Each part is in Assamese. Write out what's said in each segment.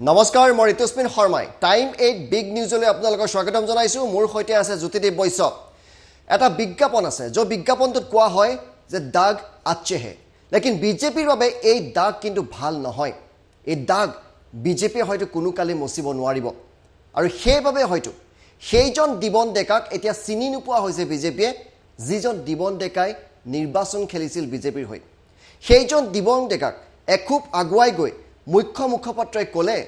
নমস্কাৰ মই ঋতুস্মিন শৰ্মাই টাইম 8 বিগ নিউজলৈ আপোনালোকক স্বাগতম জনাইছো মোৰ সৈতে আছে জ্যোতিদেৱ বৈশ্য এটা বিজ্ঞাপন আছে যে বিজ্ঞাপনটোত কোৱা হয় যে দাগ আচ্ছে হে লেকিন বিজেপিৰ বাবে এই দাগ কিন্তু ভাল নহয় এই দাগ বিজেপি হয়তো কোনো কালে মচিব নোৱাৰিব আৰু সেইভাবে হয়তো সেইজন দিবন ডেকাক এতিয়া চিনি নোপোৱা হৈছে বিজেপিয়ে যিজন দিবন ডেকাই নিৰ্বাচন খেলিছিল বিজেপিৰ হৈ সেইজন দিবন ডেকাক এখুব আগুৱাই গৈ মুখ্য মুখপাত্ৰই ক'লে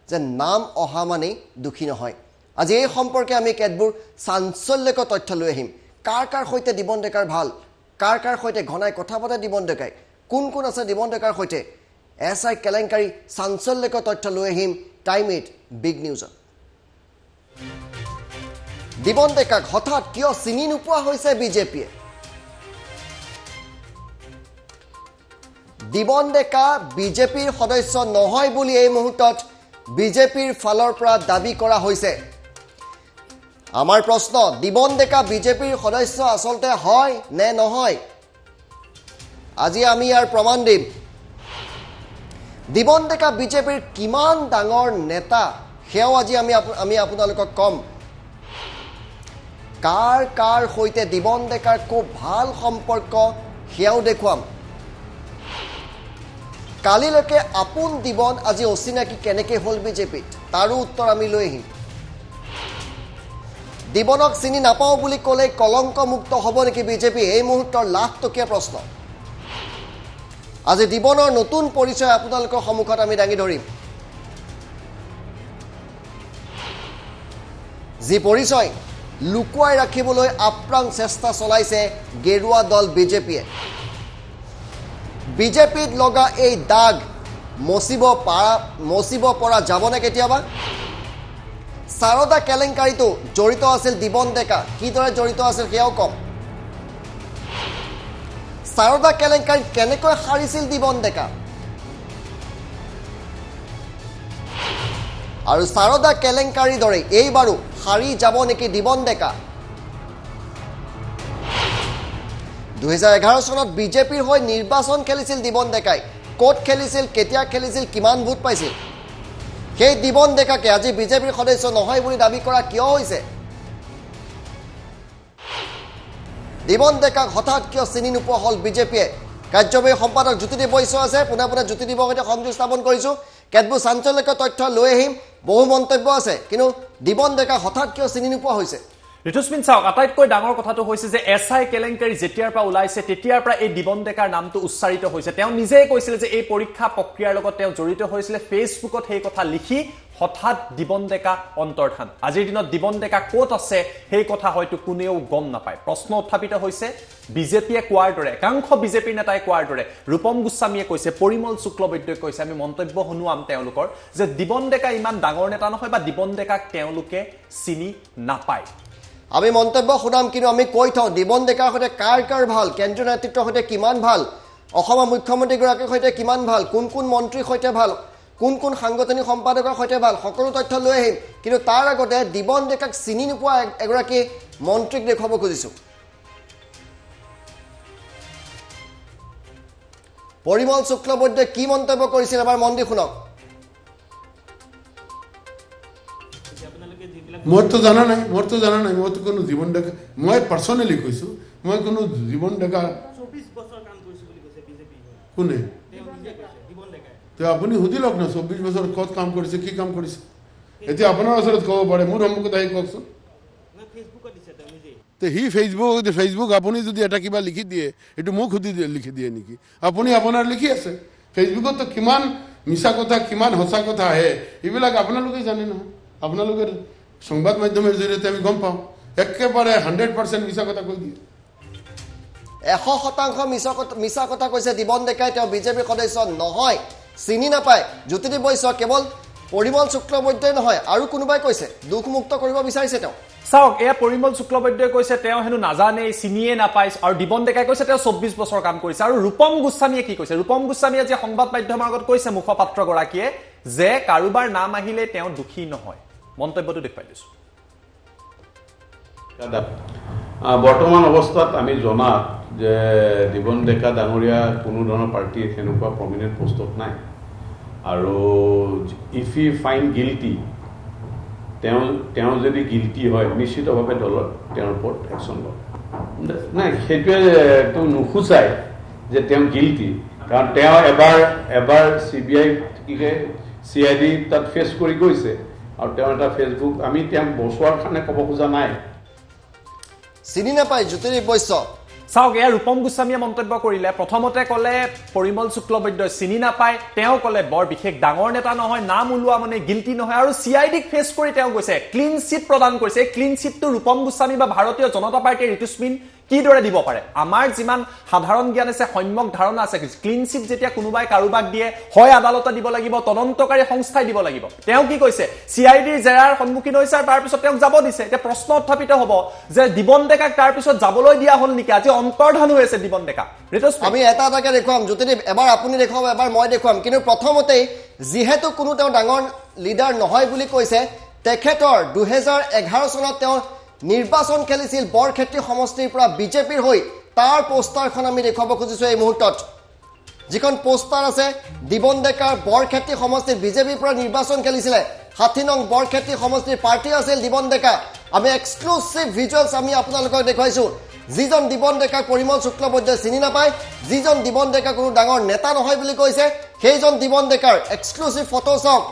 যে নাম অহা মানে দুখী নহয় আজি এই সম্পৰ্কে আমি কেতবোৰ চাঞ্চল্যকৰ তথ্য লৈ আহিম কাৰ সৈতে দিবন ডেকাৰ ভাল কাৰ সৈতে ঘনাই কথা পাতে দিবন ডেকাই কোন আছে দিবন ডেকাৰ সৈতে এছআই কেলেংকাৰী চাঞ্চল্যকৰ তথ্য লৈ আহিম টাইম 8 বিগ নিউজত দিবন ডেকাক হঠাৎ কিয় চিনি নোপোৱা হৈছে বিজেপিয়ে দিবন ডেকা বিজেপিৰ সদস্য নহয় বুলি এই মুহূৰ্তত বিজেপিৰ ফালৰ পৰা দাবী কৰা হৈছে আমাৰ প্ৰশ্ন দিবন ডেকা বিজেপিৰ সদস্য আসলতে হয় নে নহয় আজি আমি ইয়াৰ প্ৰমাণ দিম দিবন ডেকা বিজেপিৰ কিমান ডাঙৰ নেতা হেও আজি আমি আপোনালোকক কম কাৰ সৈতে দিবন ডেকাৰ খুব ভাল সম্পৰ্ক হেও দেখুৱাম কালিলৈকে আপোন দিবন আজি অচিনাকি কেনেকৈ হল বিজেপিত তাৰো উত্তৰ আমি লৈ আহিম দিবনক চিনি নাপাওঁ বুলি ক'লে কলংক মুক্ত হ'ব নেকি বিজেপি এই মুহূৰ্তৰ লাখ টকীয়া প্ৰশ্ন আজি দিবনৰ নতুন পৰিচয় আপোনালোকৰ সন্মুখত আমি দাঙি ধৰিম যি পৰিচয় লুকুৱাই ৰাখিবলৈ আপ্ৰাণ চেষ্টা চলাইছে গেৰুৱা দল বিজেপিত লগা এই দাগ মচিব পৰা যাবনে কেতিয়াবা সাৰদা কেলেংকাৰীটো জড়িত আছিল দিবন ডেকা কিদৰে জড়িত আছিল সেয়াও কম সাৰদা কেলেংকাৰী কেনেকৈ হাৰিছিল দিবন ডেকা আৰু সাৰদা কেলেংকাৰীৰ দৰে এইবাৰো হাৰি যাব নেকি দিবন ডেকা 2011 চনত বিজেপিৰ হৈ নিৰ্বাচন খেলিছিল দিবন ডেকাই কোট খেলিছিল কেতিয়া খেলিছিল কিমান ভোট পাইছিল সেই দিবন ডেকাকে আজি বিজেপিৰ সদস্য নহয় বুলি দাবী কৰা কিয় হৈছে দিবন ডেকাক হঠাৎ কিয় চিনি নোপোৱা হল বিজেপিয়ে কাৰ্যবাহী সম্পাদক জ্যোতিদেৱ বৈশ্য আছে পুনে জ্যোতিদেৱৰ সৈতে সংযোগ স্থাপন কৰিছো কেতবোৰ চাঞ্চল্যকৰ তথ্য লৈ আহিম বহু মন্তব্য আছে কিন্তু দিবন ডেকা হঠাৎ কিয় চিনি নোপোৱা হৈছে ঋতুস্মিন চাওক আটাইতকৈ ডাঙৰ কথাটো হৈছে যে এছআই কেলেংকাৰী যেতিয়াৰ পৰা ওলাইছে তেতিয়াৰ পৰা এই দিবন ডেকাৰ নামটো উচ্চাৰিত হৈছে তেওঁ নিজেই কৈছিল যে এই পৰীক্ষা প্ৰক্ৰিয়াৰ লগত তেওঁ জড়িত হৈছিল ফেচবুকত সেই কথা লিখি হঠাৎ দিবন ডেকা অন্তৰ্ধান আজিৰ দিনত দিবন ডেকা ক'ত আছে সেই কথা হয়তো কোনেও গম নাপায় প্ৰশ্ন উত্থাপিত হৈছে বিজেপিয়ে কোৱাৰ দৰে একাংশ বিজেপিৰ নেতাই কোৱাৰ দৰে ৰূপম গোস্বামীয়ে কৈছে পৰিমল শুক্লবৈদ্যই কৈছে আমি মন্তব্য শুনুৱাম তেওঁলোকৰ যে দিবন ডেকা ইমান ডাঙৰ নেতা নহয় বা দিবন ডেকাক তেওঁলোকে চিনি নাপায় আমি মন্তব্য শুনাম কিন্তু আমি কৈ থওঁ দিবন ডেকাৰ সৈতে কাৰ ভাল কেন্দ্ৰীয় নেতৃত্বৰ সৈতে কিমান ভাল অসমৰ মুখ্যমন্ত্ৰীগৰাকীৰ সৈতে কিমান ভাল কোন মন্ত্ৰীৰ সৈতে ভাল কোন সাংগঠনিক সম্পাদকৰ সৈতে ভাল সকলো তথ্য লৈ আহিম কিন্তু তাৰ আগতে দিবন ডেকাক চিনি নোপোৱা এগৰাকী মন্ত্ৰীক দেখুৱাব খুজিছো পৰিমল শুক্লবৈদ্যই কি মন্তব্য কৰিছিল এবাৰ মন দি শুনক মোৰতো জানা নাই মইতো কোনো জীৱন ডেকা মই পাৰ্চনেলি কৈছো মই কোনো জীৱন ডেকা 24 বছৰ কাম কৰিছো বুলি কৈছে বিজেপি কোনে জীৱন ডেকা তো আপুনি সুধিলক না 24 বছৰ ক'ত কাম কৰিছে কি কাম কৰিছে এতিয়া আপোনাৰ ওচৰত ক'ব পাৰে মোৰ সম্মুখত আহি কওকচোন মই ফেচবুকত দিছে তেওঁ নিজে তে হি ফেচবুক আপুনি যদি এটা কিবা লিখি দিয়ে এটো মোক লিখি দিয়ে নেকি আপুনি আপোনাৰ লিখি আছে ফেচবুকত তো কিমান মিছা কথা কিমান সঁচা কথা আহে এইবিলাক আপোনালোকে জানে নহয় আপোনালোকে সংবাদ মাধ্যমের জৰিয়তে আমি গম পাওঁ একেবাৰে 100% মিছা কথা কৈ দিয়ে 100% মিছা কথা কৈছে দিবন ডেকাই তেওঁ বিজেপিৰ সদস্য নহয় চিনি নাপায় জ্যোতিদেৱ বৈশ্য কেৱল পৰিমল শুক্লবৈদ্যই নহয় আৰু কোনোবাই কৈছে দুখ মুক্ত কৰিব বিচাৰিছে তেওঁ চাওক এয়া পৰিমল শুক্লবৈদ্যই কৈছে তেওঁ হেনো নাজানে চিনিয়ে নাপায় আৰু দিবন ডেকাই কৈছে তেওঁ 24 বছৰ কাম কৰিছে আৰু ৰূপম গোস্বামীয়ে কি কৈছে ৰূপম গোস্বামীয়ে যে সংবাদ মাধ্যমৰ আগত কৈছে মুখপাত্ৰগৰাকীয়ে যে কাৰোবাৰ নাম আহিলে তেওঁ দুখী নহয় মন্তব্যটো দেখুৱাই দিছো বৰ্তমান অৱস্থাত আমি জনাত যে দিবন ডেকা ডাঙৰীয়া কোনো ধৰণৰ পাৰ্টি সেনেকুৱা প্ৰমিনেণ্ট পোষ্টত নাই আৰু ইফ ই ফাইন গিল্টি তেওঁ যদি গিল্টি হয় নিশ্চিতভাৱে দলত তেওঁৰ ওপৰত একশ্যন ল'ব নাই সেইটোৱেতো নুসূচায় যে তেওঁ গিল্টি কাৰণ তেওঁ এবাৰ CID তাত ফেচ কৰি গৈছে আৰু তেওঁ এটা ফেচবুক আমি তেওঁক বচোৱাৰ কাৰণে ক'ব খোজা নাই চিনি নাপায় জ্যোতিৰ্ময় বৈশ্য চাওক এয়া ৰূপম গোস্বামীয়ে মন্তব্য কৰিলে প্ৰথমতে ক'লে পৰিমল শুক্লবৈদ্যই চিনি নাপায় তেওঁ ক'লে বৰ বিশেষ ডাঙৰ নেতা নহয় নাম ওলোৱা মানে গিল্টি নহয় আৰু CIDক ফেচ কৰি তেওঁ গৈছে ক্লিন চিট প্ৰদান কৰিছে ক্লিন চিটটো ৰূপম গোস্বামী বা ভাৰতীয় জনতা পাৰ্টিৰ ঋতুস্মিন কিদৰে দিব পাৰে আমাৰ যিমান সাধাৰণ জ্ঞান আছে সম্যক ধাৰণা আছে ক্লিন চিট যেতিয়া কোনোবাই কাৰোবাক দিয়ে হয় আদালতে দিব লাগিব তদন্তকাৰী সংস্থাই দিব লাগিব তেওঁ কি কৈছে CIDৰ জেৰাৰ সন্মুখীন হৈছে আৰু তাৰ পিছত তেওঁক যাব দিছে এতিয়া প্ৰশ্ন উত্থাপিত হ'ব যে দিবন ডেকাক তাৰ পিছত যাবলৈ দিয়া হ'ল নেকি আজি অন্তৰ্ধান হৈ আছে দিবন ডেকা আমি এটা এটাকে দেখুৱাম জ্যোতিৰ্ময় এবাৰ আপুনি দেখুৱাব এবাৰ মই দেখুৱাম কিন্তু প্ৰথমতেই যিহেতু কোনো তেওঁ ডাঙৰ লিডাৰ নহয় বুলি কৈছে তেখেতৰ 2011 চনত তেওঁ নিৰ্বাচন খেলিছিল বৰক্ষেত্ৰী সমষ্টিৰ পৰা বিজেপিৰ হৈ তাৰ পোষ্টাৰখন আমি দেখুৱাব খুজিছো এই মুহূৰ্তত যিখন পোষ্টাৰ আছে দিবন ডেকাৰ বৰক্ষেত্ৰী সমষ্টিৰ বিজেপিৰ পৰা নিৰ্বাচন খেলিছিলে 60 নং বৰক্ষেত্ৰী সমষ্টিৰ পাৰ্টি আছিল দিবন ডেকা আমি এক্সক্লুসিভ ভিজুৱেলছ আমি আপোনালোকক দেখুৱাইছো যিজন দিবন ডেকা পৰিমল শুক্লবৈদ্যই চিনি নাপায় যিজন দিবন ডেকা কোনো ডাঙৰ নেতা নহয় বুলি কৈছে সেইজন দিবন ডেকাৰ এক্সক্লুসিভ ফটো চাওক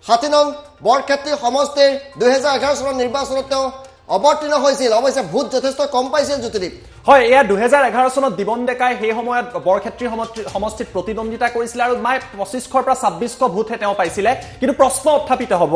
60 নং বৰক্ষেত্ৰী সমষ্টিৰ 2011 চনৰ নিৰ্বাচনত তেওঁ অৱতীৰ্ণ হৈছিল অৱশ্যে ভোট যথেষ্ট কম পাইছিল জ্যোতিৰ্ময় হয় এয়া 2011 চনত দিবন ডেকাই সেই সময়ত বৰক্ষেত্ৰী সমষ্টিত প্ৰতিদ্বন্দ্বিতা কৰিছিল আৰু মাই 2500 পৰা 2600 ভোটহে তেওঁ পাইছিলে কিন্তু প্ৰশ্ন উত্থাপিত হ'ব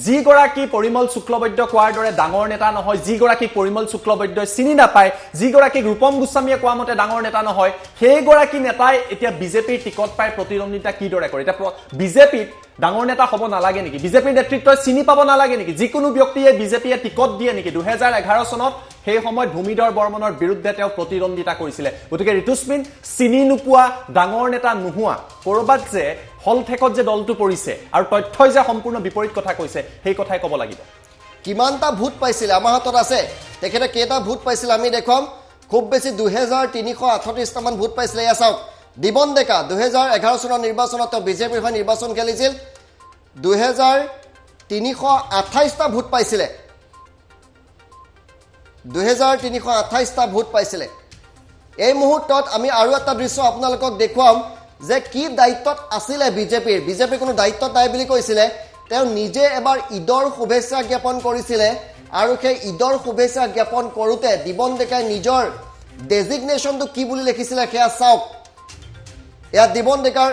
যিগৰাকী পৰিমল শুক্লবৈদ্য কোৱাৰ দৰে ডাঙৰ নেতা নহয় যিগৰাকী পৰিমল শুক্লবৈদ্যই চিনি নাপায় যিগৰাকী ৰূপম গোস্বামীয়ে কোৱা মতে ডাঙৰ নেতা নহয় সেইগৰাকী নেতাই এতিয়া বিজেপিৰ টিকট পাই প্ৰতিদ্বন্দ্বিতা কিদৰে কৰে এতিয়া বিজেপিত ডাঙৰ নেতা হ'ব নালাগে নেকি বিজেপিৰ নেতৃত্বই চিনি পাব নালাগে নেকি যিকোনো ব্যক্তিয়ে বিজেপিয়ে টিকট দিয়ে নেকি 2011 চনত সেই সময়ত ভূমিধৰ বৰ্মনৰ বিৰুদ্ধে তেওঁ প্ৰতিদ্বন্দ্বিতা কৰিছিলে গতিকে ঋতুস্মিন চিনি নোপোৱা ডাঙৰ নেতা নোহোৱা কৰবাত যে হলঠেকত যে দলটো পৰিছে আৰু তথ্যই যে সম্পূৰ্ণ বিপৰীত কথা কৈছে সেই কথাই ক'ব লাগিব কিমানটা ভোট পাইছিল আমাৰ হাতত আছে তেখেতে কেইটা ভোট পাইছিল আমি দেখুৱাম খুব বেছি 2338 মান ভোট পাইছিল এয়া চাওক দিবন ডেকা 2011 চনৰ নিৰ্বাচনত তেওঁ বিজেপিৰ হৈ নিৰ্বাচন খেলিছিল 2328টা ভোট পাইছিলে 2328টা ভোট পাইছিলে এই মুহূৰ্তত আমি আৰু এটা দৃশ্য আপোনালোকক দেখুৱাম যে কি দায়িত্বত আছিলে বিজেপি কোনো দায়িত্বত নাই বুলি কৈছিলে তেওঁ নিজে এবাৰ ঈদৰ শুভেচ্ছা জ্ঞাপন কৰিছিলে আৰু সেই ঈদৰ শুভেচ্ছা জ্ঞাপন কৰোতে দিবন ডেকাই নিজৰ ডেজিগনেশ্যনটো কি বুলি লিখিছিলে সেয়া চাওক এয়া দিবন ডেকাৰ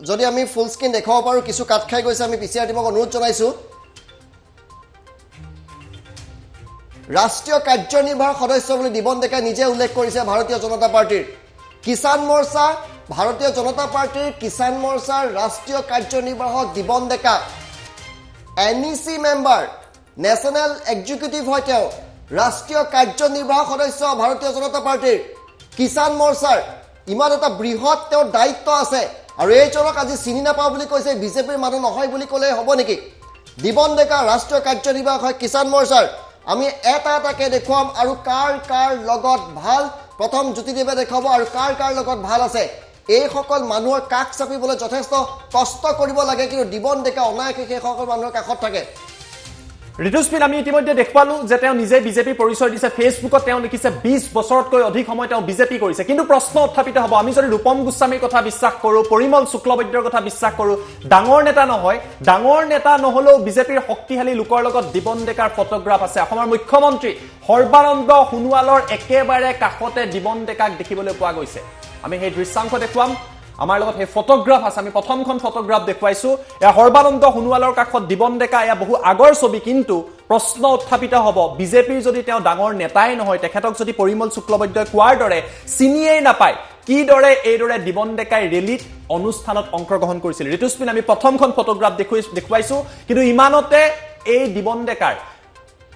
যদি আমি ফুল স্ক্ৰীন দেখাব পাৰো কিছু কাট খাই গৈছে আমি পিছিয়াৰ টিমক অনুৰোধ জনাইছো ৰাষ্ট্ৰীয় কাৰ্যনিৰ্বাহক সদস্য বুলি দিবন ডেকাই নিজে উল্লেখ কৰিছে ভাৰতীয় জনতা পাৰ্টিৰ কিষাণ মৰ্চা ভাৰতীয় জনতা পাৰ্টিৰ কিষাণ মৰ্চাৰ ৰাষ্ট্ৰীয় কাৰ্যনিৰ্বাহক দিবন ডেকা NEC মেম্বাৰ নেশ্যনেল এক্সিকিউটিভ হয় তেওঁ ৰাষ্ট্ৰীয় কাৰ্যনিৰ্বাহক সদস্য ভাৰতীয় জনতা পাৰ্টিৰ কিষাণ মৰ্চাৰ ইমান এটা বৃহৎ তেওঁৰ দায়িত্ব আছে আৰু এইজনক আজি চিনি নাপাওঁ বুলি কৈছে বিজেপিৰ মানুহ নহয় বুলি ক'লে হ'ব নেকি দিবন ডেকা ৰাষ্ট্ৰীয় কাৰ্যনিৰ্বাহক হয় কিষাণ মৰ্চাৰ আমি এটা এটাকে দেখুৱাম আৰু কাৰ লগত ভাল প্ৰথম জ্যোতিদেৱে দেখাব আৰু কাৰ লগত ভাল আছে এই সকল মানুহৰ কাষ চাপিবলৈ যথেষ্ট কষ্ট কৰিব লাগে কিন্তু দিবন ডেকা অনায়াসে সেই সকল মানুহৰ কাষত থাকে ঋতুস্মিন আমি ইতিমধ্যে দেখুৱালো যে তেওঁ নিজে বিজেপি পৰিচয় দিছে ফেচবুকত তেওঁ লিখিছে 20 বছৰতকৈ অধিক সময় তেওঁ বিজেপি কৰিছে কিন্তু প্ৰশ্ন উত্থাপিত হ'ব আমি যদি ৰূপম গোস্বামীৰ কথা বিশ্বাস কৰো পৰিমল শুক্লবৈদ্যৰ কথা বিশ্বাস কৰো ডাঙৰ নেতা নহয় ডাঙৰ নেতা নহলেও বিজেপিৰ শক্তিশালী লোকৰ লগত দিবন ডেকাৰ ফটোগ্ৰাফ আছে অসমৰ মুখ্যমন্ত্ৰী সৰ্বানন্দ সোণোৱালৰ একেবাৰে কাষতে দিবন ডেকাক দেখিবলৈ পোৱা গৈছে আমি সেই দৃশ্যাংশ দেখুৱাম আমাৰ লগত সেই ফটোগ্ৰাফ আছে আমি প্ৰথমখন ফটোগ্ৰাফ দেখুৱাইছো এয়া সৰ্বানন্দ সোণোৱালৰ কাষত দিবন ডেকা এয়া বহু আগৰ ছবি কিন্তু প্ৰশ্ন উত্থাপিত হ'ব বিজেপিৰ যদি তেওঁ ডাঙৰ নেতাই নহয় তেখেতক যদি পৰিমল শুক্লবৈদ্যই কোৱাৰ দৰে চিনিয়েই নাপায় কিদৰে এইদৰে দিবন ডেকাই ৰেলীত অনুষ্ঠানত অংশগ্ৰহণ কৰিছিল ঋতুস্মিন আমি প্ৰথমখন ফটোগ্ৰাফ দেখুৱাইছো কিন্তু ইমানতে এই দিবন ডেকাৰ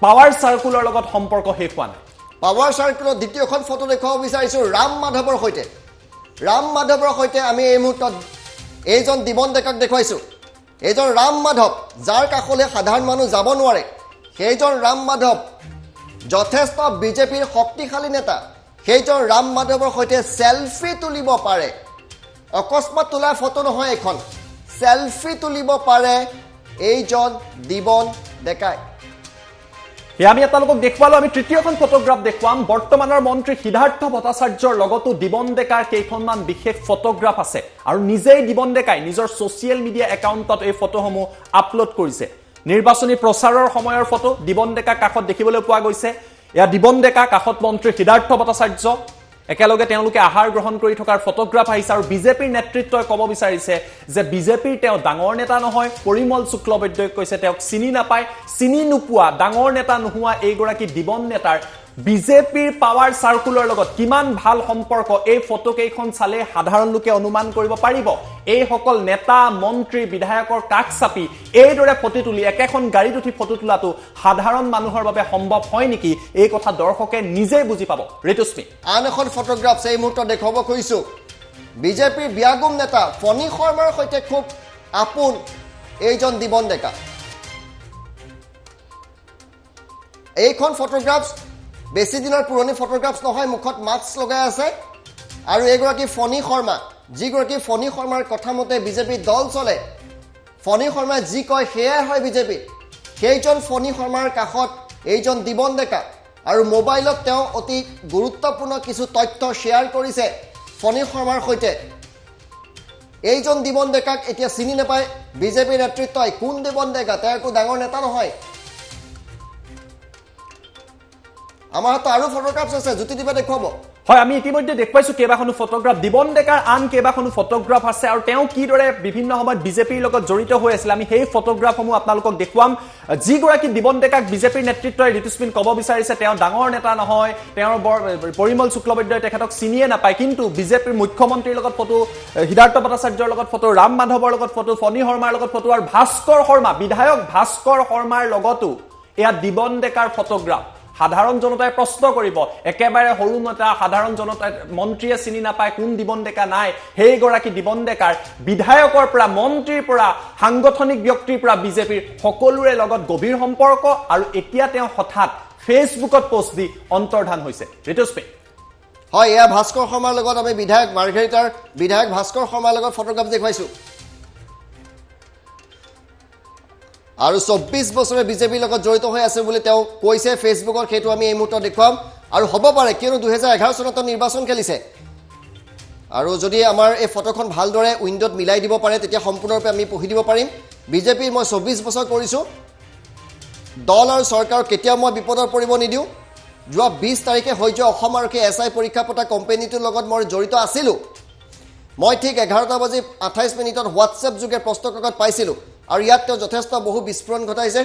পাৱাৰ চাৰ্কুলৰ লগত সম্পৰ্ক শেষ হোৱা নাই পাৱাৰ চাৰ্কুলৰ দ্বিতীয়খন ফটো দেখুৱাব বিচাৰিছো ৰাম মাধৱৰ সৈতে আমি এই মুহূৰ্তত এইজন দিবন ডেকাক দেখুৱাইছো এইজন ৰাম মাধৱ যাৰ কাষলৈ সাধাৰণ মানুহ যাব নোৱাৰে সেইজন ৰাম মাধৱ যথেষ্ট বিজেপিৰ শক্তিশালী নেতা সেইজন ৰাম মাধৱৰ সৈতে সেলফি তুলিব পাৰে অকস্মাত তোলা ফটো নহয় এখন সেলফি তুলিব পাৰে এইজন দিবন ডেকাই এয়া আমি আপোনালোকক দেখুৱালো আমি তৃতীয়খন ফটোগ্ৰাফ দেখুৱাম বৰ্তমানৰ মন্ত্ৰী সিদ্ধাৰ্থ ভট্টাচাৰ্যৰ লগতো দিবন ডেকাৰ কেইখনমান বিশেষ ফটোগ্ৰাফ আছে আৰু নিজেই দিবন ডেকাই নিজৰ ছ'চিয়েল মিডিয়া একাউণ্টত এই ফটোসমূহ আপলোড কৰিছে নিৰ্বাচনী প্ৰচাৰৰ সময়ৰ ফটো দিবন ডেকা কাষত দেখিবলৈ পোৱা গৈছে এয়া দিবন ডেকা কাষত মন্ত্ৰী সিদ্ধাৰ্থ ভট্টাচাৰ্য একেলগে তেওঁলোকে আহাৰ গ্ৰহণ কৰি থকাৰ ফটোগ্ৰাফ আহিছে আৰু বিজেপিৰ নেতৃত্বই ক'ব বিচাৰিছে যে বিজেপিৰ তেওঁ ডাঙৰ নেতা নহয় পৰিমল শুক্লবৈদ্যই কৈছে তেওঁক চিনি নাপায় চিনি নোপোৱা ডাঙৰ নেতা নোহোৱা এইগৰাকী দিবন নেতাৰ বিজেপিৰ পাৱাৰ সাৰ্কুলৰ লগত কিমান ভাল সম্পৰ্ক এই ফটো কেইখন চালে সাধাৰণ লোকে অনুমান কৰিব পাৰিব এই সকল নেতা মন্ত্ৰী বিধায়কৰ কাষ চাপি এইদৰে ফটো তুলি একেখন গাড়ীত উঠি ফটো তোলাটো সাধাৰণ মানুহৰ বাবে সম্ভৱ হয় নেকি এই কথা দৰ্শকে নিজে বুজি পাব ঋতুস্মী আন এখন ফটোগ্ৰাফ এই মুহূৰ্তত দেখাব খুজিছোঁ বিজেপিৰ বিয়াগুম নেতা ফণী শৰ্মাৰ সৈতে খুব আপোন এইজন দিবন ডেকা এইখন ফটোগ্ৰাফ বেছি দিনৰ পুৰণি ফটোগ্ৰাফ নহয় মুখত মাস্ক লগাই আছে আৰু এইগৰাকী ফণী শৰ্মা যিগৰাকী ফণী শৰ্মাৰ কথা মতে বিজেপি দল চলে ফণী শৰ্মাই যি কয় সেয়াই হয় বিজেপি সেইজন ফণী শৰ্মাৰ কাষত এইজন দিবন ডেকা আৰু মোবাইলত তেওঁ অতি গুৰুত্বপূৰ্ণ কিছু তথ্য শ্বেয়াৰ কৰিছে ফণী শৰ্মাৰ সৈতে এইজন দিবন ডেকাক এতিয়া চিনি নাপায় বিজেপিৰ নেতৃত্বই কোন দিবন ডেকা তেওঁ একো ডাঙৰ নেতা নহয় আমাৰ হাতত আৰু ফটোগ্ৰাফ আছে জ্যোতিদীপে দেখুৱাব হয় আমি ইতিমধ্যে দেখুৱাইছো কেইবাখনো ফটোগ্ৰাফ দিবন ডেকাৰ আন কেইবাখনো ফটোগ্ৰাফ আছে আৰু তেওঁ কিদৰে বিভিন্ন সময়ত বিজেপিৰ লগত জড়িত হৈ আছিল আমি সেই ফটোগ্ৰাফসমূহ আপোনালোকক দেখুৱাম যিগৰাকী দিবন ডেকাক বিজেপিৰ নেতৃত্বই ঋতুস্মিন ক'ব বিচাৰিছে তেওঁ ডাঙৰ নেতা নহয় তেওঁৰ পৰিমল শুক্লবৈদ্যই তেখেতক চিনিয়ে নাপায় কিন্তু বিজেপিৰ মুখ্যমন্ত্ৰীৰ লগত ফটো সিদ্ধাৰ্থ ভট্টাচাৰ্যৰ লগত ফটো ৰাম মাধৱৰ লগত ফটো ফণী শৰ্মাৰ লগত ফটো আৰু ভাস্কৰ শৰ্মা বিধায়ক ভাস্কৰ শৰ্মাৰ লগতো এয়া দিবন ডেকাৰ ফটোগ্ৰাফ সাধাৰণ জনতাই প্ৰশ্ন কৰিব একেবাৰে সৰু নেতা সাধাৰণ জনতাই মন্ত্ৰীয়ে চিনি নাপায় কোন দিবন ডেকা নাই হেইগৰাকী দিবন ডেকাৰ বিধায়কৰ পৰা মন্ত্ৰীৰ পৰা সাংগঠনিক ব্যক্তিৰ পৰা বিজেপিৰ সকলোৰে লগত গভীৰ সম্পৰ্ক আৰু এতিয়া তেওঁ হঠাৎ ফেচবুকত পোষ্ট দি অন্তৰ্ধান হৈছে ঋতুস্মী হয় এয়া ভাস্কৰ শৰ্মাৰ লগত আমি বিধায়ক মাৰ্ঘেৰিটাৰ বিধায়ক ভাস্কৰ শৰ্মাৰ লগত ফটোগ্ৰাফ দেখুৱাইছোঁ আৰু 24 বছৰে বিজেপিৰ লগত জড়িত হৈ আছে বুলি তেওঁ কৈছে ফেচবুকত সেইটো আমি এই মুহূৰ্তত দেখুৱাম আৰু হ'ব পাৰে কিয়নো 2011 চনত নিৰ্বাচন খেলিছে আৰু যদি আমাৰ এই ফটোখন ভালদৰে উইণ্ডোত মিলাই দিব পাৰে তেতিয়া সম্পূৰ্ণৰূপে আমি পঢ়ি দিব পাৰিম বিজেপিৰ মই 24 বছৰ কৰিছোঁ দল আৰু চৰকাৰ কেতিয়াও মই বিপদত পৰিব নিদিওঁ যোৱা 20 তাৰিখে হৈ যোৱা অসম আৰক্ষী এছআই পৰীক্ষা পতা কোম্পানীটোৰ লগত মই জড়িত আছিলোঁ মই ঠিক 11:28 মিনিটত হোৱাটছএপ যোগে প্ৰশ্ন কাকত পাইছিলোঁ আৰু ইয়াত তেওঁ যথেষ্ট বহু বিস্ফোৰণ ঘটাইছে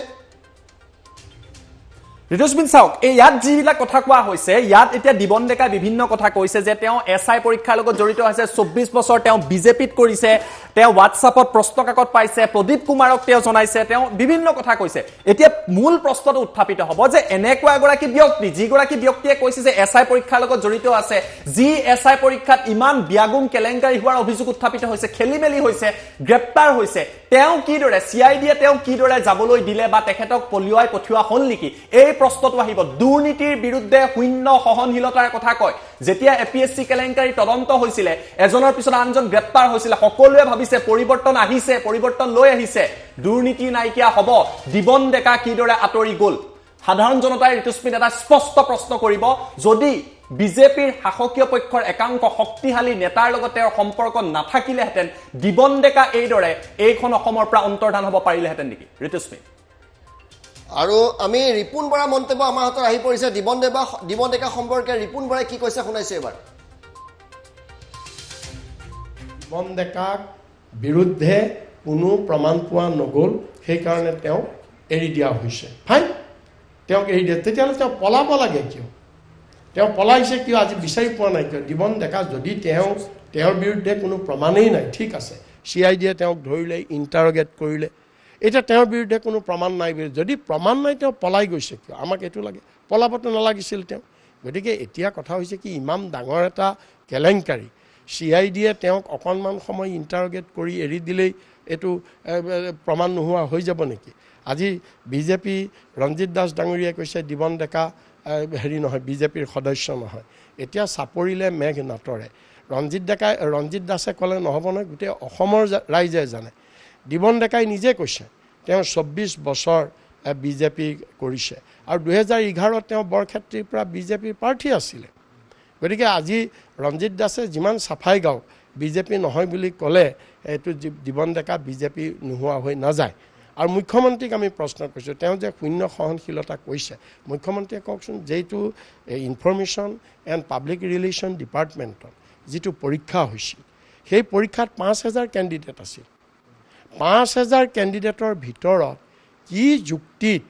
ঋতুস্মিন চাওক এই ইয়াত যিবিলাক কথা কোৱা হৈছে ইয়াত এতিয়া দিবন ডেকা বিভিন্ন কথা কৈছে যে তেওঁ এছআই পৰীক্ষাৰ লগত জড়িত হৈছে 24 বছৰ তেওঁ বিজেপিত কৰিছে তেওঁ হোৱাটছআপত প্ৰশ্ন কাকত পাইছে প্ৰদীপ কুমাৰক তেওঁ জনাইছে তেওঁ বিভিন্ন কথা কৈছে এতিয়া মূল প্ৰশ্নটো উত্থাপিত হ'ব যে এনেকুৱা এগৰাকী ব্যক্তি যিগৰাকী ব্যক্তিয়ে কৈছে যে এছআই পৰীক্ষাৰ লগত জড়িত আছে যি এছআই পৰীক্ষাত ইমান বিয়াগুম কেলেংকাৰী হোৱাৰ অভিযোগ উত্থাপিত হৈছে খেলিমেলি হৈছে গ্ৰেপ্তাৰ হৈছে তেওঁ কিদৰে চিআইডিয়ে তেওঁ কিদৰে যাবলৈ দিলে বা তেখেতক পলিওৱাই পঠিওৱা হ'ল নেকি এই প্ৰশ্নটো আহিব দুৰ্নীতিৰ বিৰুদ্ধে শূন্য সহনশীলতাৰ কথা কয় যেতিয়া এপিএসসি কেলেংকাৰী তদন্ত হৈছিল এজনৰ পিছত আনজন গ্ৰেপ্তাৰ হৈছিল সকলোৱে ভাবিছে পৰিৱৰ্তন আহিছে পৰিৱৰ্তন লৈ আহিছে দুৰ্নীতি নাইকিয়া হ'ব দিবন ডেকা কিদৰে আতৰি গ'ল সাধাৰণ জনতাই ঋতুস্মিন এটা স্পষ্ট প্ৰশ্ন কৰিব যদি বিজেপিৰ শাসকীয় পক্ষৰ একাংশ শক্তিশালী নেতাৰ লগত তেওঁৰ সম্পৰ্ক নাথাকিলেহেঁতেন দিবন ডেকা এইদৰে এইখন অসমৰ পৰা অন্তৰ্ধান হ'ব পাৰিলেহেঁতেন নেকি ঋতুস্মিন আৰু আমি ৰিপুন বৰা মন্তব্য আমাৰ হাতত আহি পৰিছে দিবন ডেকা সম্পৰ্কে ৰিপুন বৰাই কি কৈছে শুনাইছে এবাৰ দিবন ডেকাৰ বিৰুদ্ধে কোনো প্ৰমাণ পোৱা নগ'ল সেইকাৰণে তেওঁ এৰি দিয়া হৈছে ফাইন তেওঁক এৰি দিয়ে তেতিয়াহ'লে তেওঁ পলাব লাগে কিয় তেওঁ পলাইছে কিয় আজি বিচাৰি পোৱা নাই কিয় দিবন ডেকা যদি তেওঁৰ বিৰুদ্ধে কোনো প্ৰমাণেই নাই ঠিক আছে চিআইডিয়ে তেওঁক ধৰিলে ইণ্টাৰগেট কৰিলে এতিয়া তেওঁৰ বিৰুদ্ধে কোনো প্ৰমাণ নাই যদি প্ৰমাণ নাই তেওঁ পলাই গৈছে কিয় আমাক এইটো লাগে পলাবতো নালাগিছিল তেওঁ গতিকে এতিয়া কথা হৈছে কি ইমান ডাঙৰ এটা কেলেংকাৰী চিআইডিয়ে তেওঁক অকণমান সময় ইণ্টাৰগেট কৰি এৰি দিলেই এইটো প্ৰমাণ নোহোৱা হৈ যাব নেকি আজি বিজেপি ৰঞ্জিত দাস ডাঙৰীয়াই কৈছে দিবন ডেকা হেৰি নহয় বিজেপিৰ সদস্য নহয় এতিয়া চাপৰিলে মেঘ নাটৰে ৰঞ্জিত দাসে ক'লে নহ'ব নহয় গোটেই অসমৰ ৰাইজে জানে দিবন ডেকাই নিজে কৈছে তেওঁ 24 বছৰ বিজেপি কৰিছে আৰু 2011 তেওঁ বৰক্ষেত্ৰীৰ পৰা বিজেপিৰ প্ৰাৰ্থী আছিলে গতিকে আজি ৰঞ্জিত দাসে যিমান সাফাই গাও বিজেপি নহয় বুলি ক'লে এইটো দিবন ডেকা বিজেপি নোহোৱা হৈ নাযায় আৰু মুখ্যমন্ত্ৰীক আমি প্ৰশ্ন কৰিছোঁ তেওঁ যে শূন্য সহনশীলতা কৈছে মুখ্যমন্ত্ৰীয়ে কওকচোন যেইটো ইনফৰমেশ্যন এণ্ড পাব্লিক ৰিলেশ্যন ডিপাৰ্টমেণ্টত যিটো পৰীক্ষা হৈছিল সেই পৰীক্ষাত 5000 কেণ্ডিডেট আছিল 5000 কেণ্ডিডেটৰ ভিতৰত কি যুক্তিত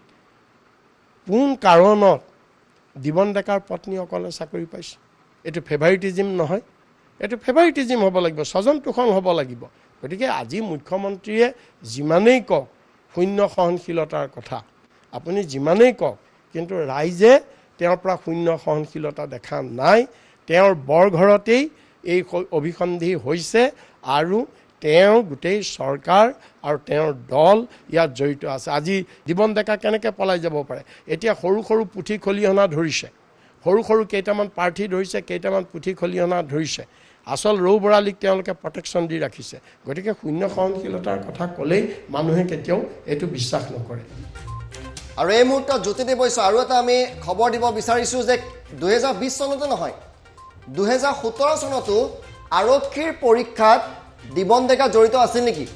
কোন কাৰণত দিবন ডেকাৰ পত্নীসকলে চাকৰি পাইছে এইটো ফেভাৰিটিজিম নহয় এইটো ফেভাৰিটিজিম হ'ব লাগিব স্বজন তোষণ হ'ব লাগিব গতিকে আজি মুখ্যমন্ত্ৰীয়ে যিমানেই কওক শূন্য সহনশীলতাৰ কথা আপুনি যিমানেই কওক কিন্তু ৰাইজে তেওঁৰ পৰা শূন্য সহনশীলতা দেখা নাই তেওঁৰ বৰঘৰতেই এই অভিসন্ধি হৈছে আৰু তেওঁ গোটেই চৰকাৰ আৰু তেওঁৰ দল ইয়াত জড়িত আছে আজি দিবন ডেকা কেনেকৈ পলাই যাব পাৰে এতিয়া সৰু সৰু পুথি খলিহনা ধৰিছে সৰু সৰু কেইটামান প্ৰাৰ্থী ধৰিছে কেইটামান পুথি খলিহনা ধৰিছে আসল ৰৌ বৰালিক তেওঁলোকে প্ৰটেকশ্যন দি ৰাখিছে গতিকে শূন্য সহনশীলতাৰ কথা ক'লেই মানুহে কেতিয়াও এইটো বিশ্বাস নকৰে আৰু এই মুহূৰ্তত জ্যোতিদেৱ বৈশ্য আৰু এটা আমি খবৰ দিব বিচাৰিছোঁ যে 2020 চনতে নহয় 2017 চনতো আৰক্ষীৰ পৰীক্ষাত দিবন ডেকা জড়িত আছিল নেকি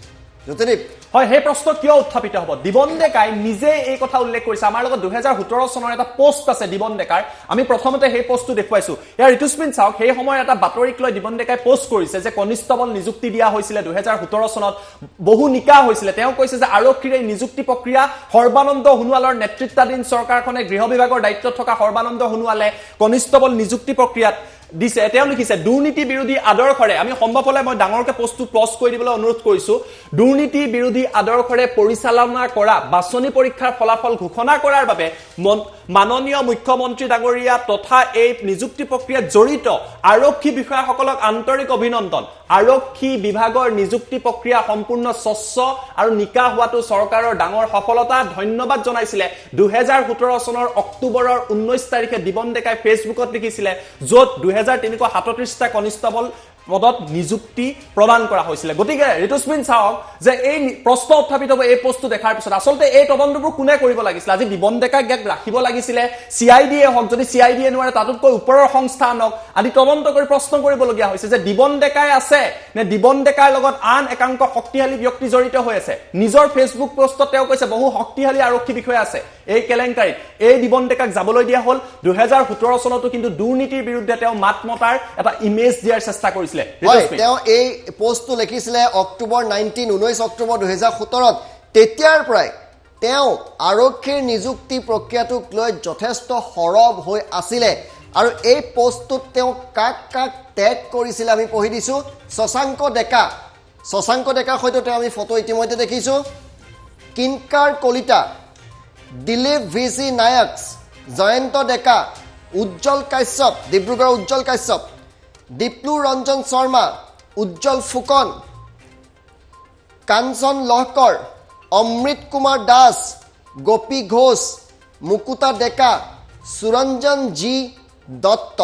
জ্যোতিদেৱ হয় সেই প্ৰশ্ন কিয় উত্থাপিত হ'ব দিবন ডেকাই নিজে এই কথা উল্লেখ কৰিছে আমাৰ লগত 2017 চনৰ এটা পোষ্ট আছে দিবন ডেকাৰ আমি প্ৰথমতে সেই পোষ্টটো দেখুৱাইছো ইয়াৰ ঋতুস্মিন চাওক সেই সময়ৰ এটা বাতৰিক লৈ দিবন ডেকাই পোষ্ট কৰিছে যে কনিষ্টবল নিযুক্তি দিয়া হৈছিল 2017 চনত বহু নিকা হৈছিল তেওঁ কৈছে যে আৰক্ষীৰ এই নিযুক্তি প্ৰক্ৰিয়া সৰ্বানন্দ সোণোৱালৰ নেতৃত্বাধীন চৰকাৰখনে গৃহ বিভাগৰ দায়িত্বত থকা সৰ্বানন্দ সোণোৱালে কনিষ্টবল নিযুক্তি প্ৰক্ৰিয়াত দিছে তেওঁ লিখিছে দুৰ্নীতি বিৰোধী আদৰ্শৰে আমি সম্ভৱ হলে মই ডাঙৰকে পোষ্টটো ক্লজ কৰি দিবলৈ অনুৰোধ কৰিছো দুৰ্নীতি বিৰোধী আদৰ্শৰে পৰিচালনা কৰা বাছনি পৰীক্ষাৰ ফলাফল ঘোষণা কৰাৰ বাবে মাননীয় মুখ্যমন্ত্ৰী ডাঙৰীয়া তথা এই নিযুক্তি প্ৰক্ৰিয়াত জড়িত আৰক্ষী বিষয়াসকলক আন্তৰিক অভিনন্দন আৰক্ষী বিভাগৰ নিযুক্তি প্ৰক্ৰিয়া সম্পূৰ্ণ স্বচ্ছ আৰু নিকা হোৱাটো চৰকাৰৰ ডাঙৰ সফলতা ধন্যবাদ জনাইছিলে 2017 চনৰ অক্টোবৰৰ 19 তাৰিখে দিবন ডেকাই ফেচবুকত লিখিছিলে য'ত 2337টা কনিষ্টবল পদত নিযুক্তি প্ৰদান কৰা হৈছিল গতিকে ঋতুস্মিন চাওক যে এই প্ৰশ্ন উত্থাপিত হ'ব এই পোষ্টটো দেখাৰ পিছত আচলতে এই তদন্তবোৰ কোনে কৰিব লাগিছিল আজি দিবন ডেকাক ৰাখিব লাগিছিলে CIDয়ে হওক যদি CIDয়ে নোৱাৰে তাতকৈ ওপৰৰ সংস্থানক আদি তদন্ত কৰি প্ৰশ্ন কৰিবলগীয়া হৈছে যে দিবন ডেকাই আছে নে দিবন ডেকাৰ লগত আন একাংক শক্তিশালী ব্যক্তি জড়িত হৈ আছে নিজৰ ফেচবুক পোষ্টত তেওঁ কৈছে বহু শক্তিশালী আৰক্ষী বিষয়া আছে এই কেলেংকাৰীত এই দিবন ডেকাক যাবলৈ দিয়া হ'ল 2017 চনতো কিন্তু দুৰ্নীতিৰ বিৰুদ্ধে তেওঁ মাত মতাৰ এটা ইমেজ দিয়াৰ চেষ্টা কৰিছিল তেওঁ এই পোষ্টটো লিখিছিলে অক্টোবৰ 19 অক্টোবৰ 2017 তেতিয়াৰ পৰাই তেওঁ আৰক্ষীৰ নিযুক্তি প্ৰক্ৰিয়াটোক লৈ যথেষ্ট সৰব হৈ আছিলে আৰু এই পোষ্টটোত তেওঁ কাক কাক টেগ কৰিছিলে আমি পঢ়ি দিছোঁ শশাংক ডেকাৰ সৈতে তেওঁ আমি ফটো ইতিমধ্যে দেখিছোঁ কিনকাৰ কলিতা দিলীপ VC নায়ক জয়ন্ত ডেকা উজ্জ্বল কাশ্যপ ডিব্ৰুগড় উজ্জ্বল কাশ্যপ দীপ্লু ৰঞ্জন শৰ্মা উজ্জ্বল ফুকন কাঞ্চন লহকৰ অমৃত কুমাৰ দাস গোপী ঘোষ মুকুতা ডেকা সুৰঞ্জন জি দত্ত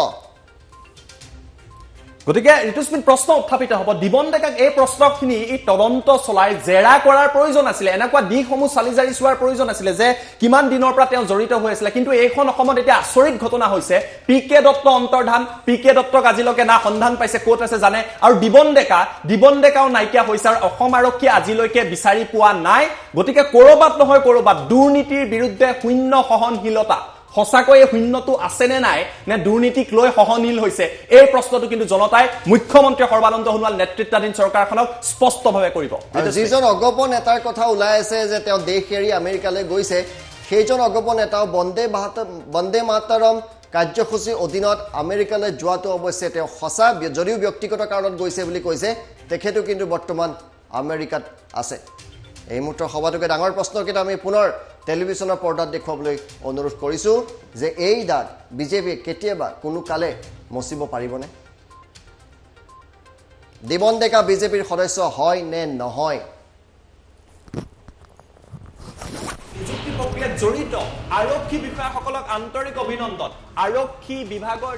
গতিকে ঋতুস্মিন প্ৰশ্ন উত্থাপিত হ'ব দিবন ডেকাক এই প্ৰশ্নখিনি এই তদন্ত চলাই জেৰা কৰাৰ প্ৰয়োজন আছিলে এনেকুৱা দিশসমূহ চালি জাৰি চোৱাৰ প্ৰয়োজন আছিলে যে কিমান দিনৰ পৰা তেওঁ জড়িত হৈ আছিলে কিন্তু এইখন অসমত এতিয়া আচৰিত ঘটনা হৈছে PK দত্ত অন্তৰ্ধান PK দত্তক আজিলৈকে না সন্ধান পাইছে ক'ত আছে জানে আৰু দিবন ডেকাও নাইকিয়া হৈছে আৰু অসম আৰক্ষীয়ে আজিলৈকে বিচাৰি পোৱা নাই গতিকে কৰবাত নহয় কৰবাত দুৰ্নীতিৰ বিৰুদ্ধে শূন্য সহনশীলতা সঁচাকৈ এই শূন্যটো আছে নে নাই নে দুৰ্নীতিক লৈ সহনীল হৈছে এই প্ৰশ্নটো কিন্তু জনতাই মুখ্যমন্ত্ৰী সৰ্বানন্দ সোণোৱাল নেতৃত্বাধীন চৰকাৰখনক স্পষ্টভাৱে কৰিব যিজন অগপ নেতাৰ কথা ওলাই আছে যে তেওঁ দেশ এৰি আমেৰিকালৈ গৈছে সেইজন অগপ নেতাও বন্দে মাতৰম কাৰ্যসূচীৰ অধীনত আমেৰিকালৈ যোৱাটো অৱশ্যে তেওঁ সঁচা যদিও ব্যক্তিগত কাৰণত গৈছে বুলি কৈছে তেখেতো কিন্তু বৰ্তমান আমেৰিকাত আছে এই মুহূৰ্তৰ সভাটোকে ডাঙৰ প্ৰশ্নকেইটা আমি পুনৰ টেলিভিছনৰ পৰ্দাত দেখুৱাবলৈ অনুৰোধ কৰিছোঁ যে এই দাগ বিজেপিয়ে কেতিয়াবা কোনো কালে মচিব পাৰিবনে দিবন ডেকা বিজেপিৰ সদস্য হয় নে নহয় নিযুক্তি প্ৰক্ৰিয়াত জড়িত আৰক্ষী বিষয়াসকলক আন্তৰিক অভিনন্দন আৰক্ষী বিভাগৰ